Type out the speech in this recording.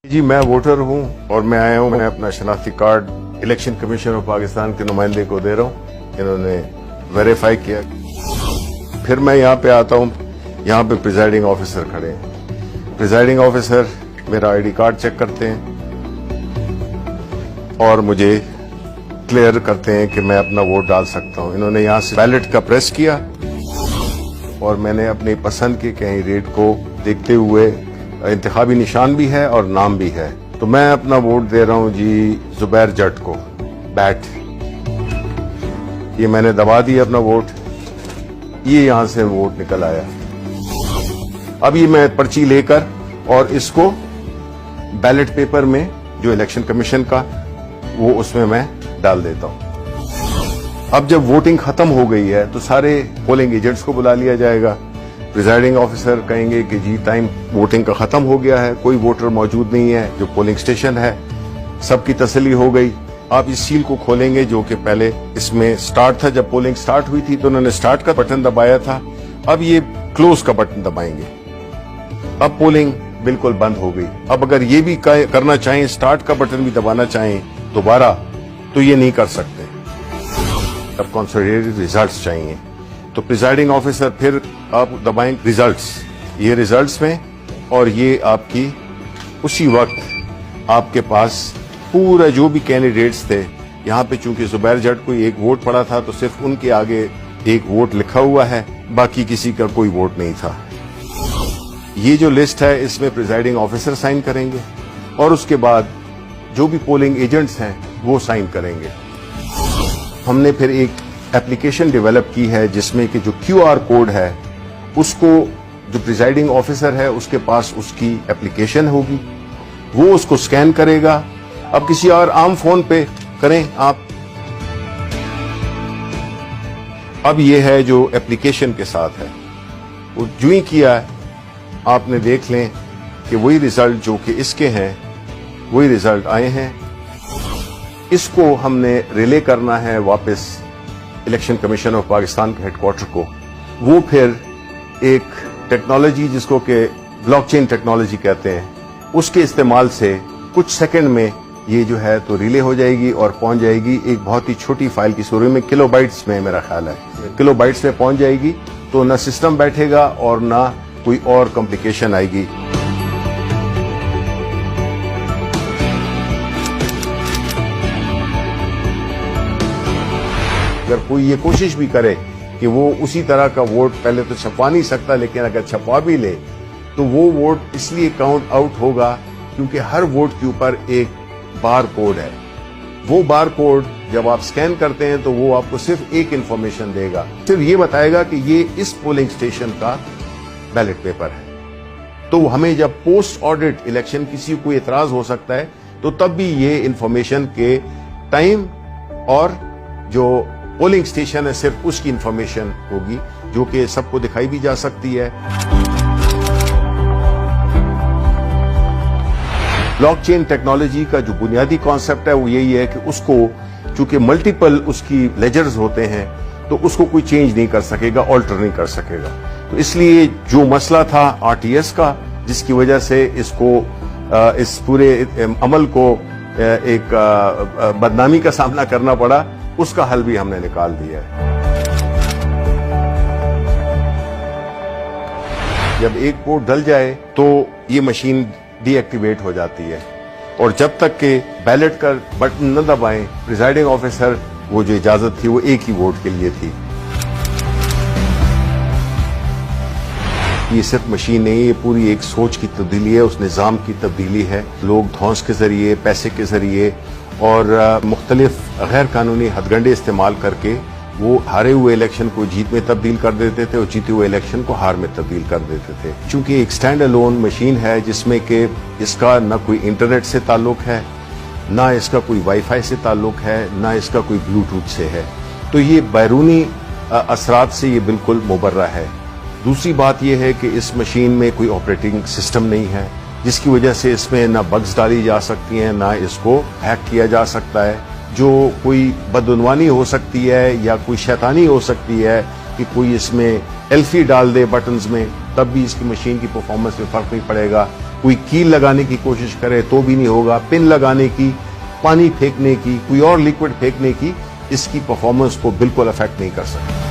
जी मैं वोटर हूं और मैं आया हूं। मैंने अपना शनाख्ती card election commission of Pakistan के नुमाइंदे को दे रहा हूं। इन्होंने वेरीफाई किया। फिर मैं यहां पे आता हूं। यहां पे प्रिजाइडिंग ऑफिसर खड़े हैं। प्रिजाइडिंग ऑफिसर मेरा आईडी कार्ड चेक करते हैं और मुझे क्लियर करते हैं कि मैं अपना वोट डाल सकता हूं। इन्होंने यहां से बैलेट का प्रेस किया और मैंने अपनी पसंद के कैंडिडेट को देखते हुए, इंतखाबी निशान भी है और नाम भी है, तो मैं अपना वोट दे रहा हूं जी जुबैर जट को, बैट। ये मैंने दबा दिया अपना वोट। ये यहां से वोट निकल आया। अब ये मैं पर्ची लेकर और इसको बैलेट पेपर में जो इलेक्शन कमीशन का वो उसमें मैं डाल देता हूं। अब जब वोटिंग खत्म हो गई है तो सारे पोलिंग एजेंट्स को बुला लिया जाएगा। प्रिजाइडिंग ऑफिसर कहेंगे कि जी टाइम वोटिंग का खत्म हो गया है, कोई वोटर मौजूद नहीं है जो पोलिंग स्टेशन है, सबकी तसल्ली हो गई। आप इस सील को खोलेंगे जो कि पहले इसमें स्टार्ट था। जब पोलिंग स्टार्ट हुई थी तो उन्होंने स्टार्ट का बटन दबाया था। अब ये क्लोज का बटन दबाएंगे। अब पोलिंग बिल्कुल बंद हो गई। अब अगर ये भी करना चाहें, स्टार्ट का बटन भी दबाना चाहें दोबारा, तो ये नहीं कर सकते। अब कंसोलिडेटेड रिजल्ट्स चाहिए तो प्रिजाइडिंग ऑफिसर फिर आप दबाएं रिजल्ट्स, ये रिजल्ट्स में, और ये आपकी उसी वक्त आपके पास पूरा जो भी कैंडिडेट्स थे। यहां पे चूंकि जुबैर जट को एक वोट पड़ा था तो सिर्फ उनके आगे एक वोट लिखा हुआ है, बाकी किसी का कोई वोट नहीं था। ये जो लिस्ट है इसमें प्रिजाइडिंग ऑफिसर साइन करेंगे और उसके बाद जो भी पोलिंग एजेंट्स हैं वो साइन करेंगे। हमने फिर एक एप्लीकेशन डेवलप की है जिसमें कि जो QR कोड है उसको जो प्रिजाइडिंग ऑफिसर है उसके पास उसकी एप्लीकेशन होगी, वो उसको स्कैन करेगा। अब किसी और आम फोन पे करें आप। अब ये है जो एप्लीकेशन के साथ है, वो जो ही किया है आपने देख लें कि वही रिजल्ट जो कि इसके हैं वही रिजल्ट आए हैं। इसको हमने रिले करना है वापस इलेक्शन कमीशन ऑफ पाकिस्तान के हेडक्वार्टर को। वो फिर एक टेक्नोलॉजी जिसको कि ब्लॉकचेन टेक्नोलॉजी कहते हैं, उसके इस्तेमाल से कुछ सेकंड में ये जो है तो रिले हो जाएगी और पहुंच जाएगी एक बहुत ही छोटी फाइल की सूरत में, किलोबाइट्स में मेरा ख्याल है, किलोबाइट्स में पहुंच जाएगी। तो ना सिस्टम बैठेगा और ना कोई और कॉम्प्लिकेशन आएगी। अगर कोई ये कोशिश भी करे कि वो उसी तरह का वोट पहले तो छपवा नहीं सकता, लेकिन अगर छपवा भी ले तो वो वोट इसलिए काउंट आउट होगा क्योंकि हर वोट के ऊपर एक बार कोड है। वो बार कोड जब आप स्कैन करते हैं तो वो आपको सिर्फ एक इंफॉर्मेशन देगा, सिर्फ ये बताएगा कि ये इस पोलिंग स्टेशन का बैलेट पेपर है। तो हमें जब पोस्ट ऑडिट इलेक्शन किसी को एतराज हो सकता है तो तब भी ये इंफॉर्मेशन के टाइम और जो पोलिंग स्टेशन है सिर्फ उसकी इंफॉर्मेशन होगी जो कि सबको दिखाई भी जा सकती है। ब्लॉकचेन टेक्नोलॉजी का जो बुनियादी कॉन्सेप्ट है वो यही है कि उसको चूंकि मल्टीपल उसकी लेजर्स होते हैं तो उसको कोई चेंज नहीं कर सकेगा, ऑल्टर नहीं कर सकेगा। तो इसलिए जो मसला था RTS का, जिसकी वजह से इसको इस पूरे अमल को एक बदनामी का सामना करना पड़ा, उसका हल भी हमने निकाल दिया है। जब एक वोट डल जाए तो ये मशीन डीएक्टिवेट हो जाती है और जब तक के बैलेट का बटन न दबाएं प्रिजाइडिंग ऑफिसर, वो जो इजाजत थी वो एक ही वोट के लिए थी। ये सिर्फ मशीन नहीं है, ये पूरी एक सोच की तब्दीली है, उस निज़ाम की तब्दीली है। लोग धौंस के जरिए, पैसे के जरिए और मुख्तलिफ गैर कानूनी हथगंडे इस्तेमाल करके वो हारे हुए इलेक्शन को जीत में तब्दील कर देते थे और जीते हुए इलेक्शन को हार में तब्दील कर देते थे। चूंकि एक स्टैंड अलोन मशीन है जिसमें कि इसका न कोई इंटरनेट से ताल्लुक है, ना इसका कोई वाईफाई से ताल्लुक है, ना इसका कोई ब्लूटूथ से है, तो ये बैरूनी असरात से ये बिल्कुल मुबर्रा है। दूसरी बात यह है कि इस मशीन में कोई ऑपरेटिंग सिस्टम नहीं है, जिसकी वजह से इसमें ना बग्स डाली जा सकती हैं, ना इसको हैक किया जा सकता है। जो कोई बदउनवानी हो सकती है या कोई शैतानी हो सकती है कि कोई इसमें एल्फी डाल दे बटन्स में, तब भी इसकी मशीन की परफॉर्मेंस में फर्क नहीं पड़ेगा। कोई कील लगाने की कोशिश करे तो भी नहीं होगा, पिन लगाने की, पानी फेंकने की, कोई और लिक्विड फेंकने की, इसकी परफॉर्मेंस को बिल्कुल अफेक्ट नहीं कर सकता।